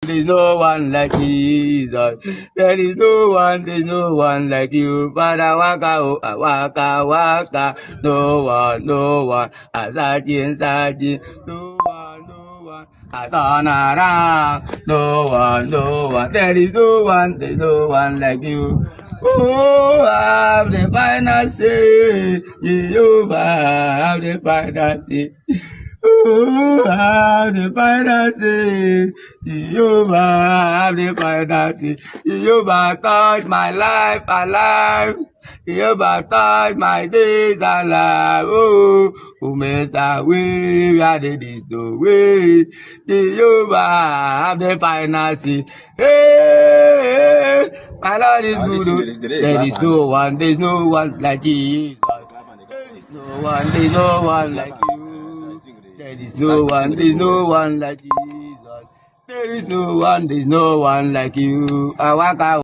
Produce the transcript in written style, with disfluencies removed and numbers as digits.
there's no one like Jesus. There is no one, there's no one like you. Father waka, oh, waka, waka. No one, no one. Searching, searching. No one, no one. I turn around. No one, no one. There is no one, there's no one like you. Oh, have the final say. Jehovah, have the final say. Oh, have the final say. Jehovah, have the final say. Jehovah, touch my life alive. Jehovah, touch my days alive. Oh, who makes a way where there is no way. Jehovah, have the final say. Hey, my Lord is good. There is no one, there's no one like Jesus. There is no one, there's no one like you. There is no one, there's no one like Jesus. There is no one, there's no one like you.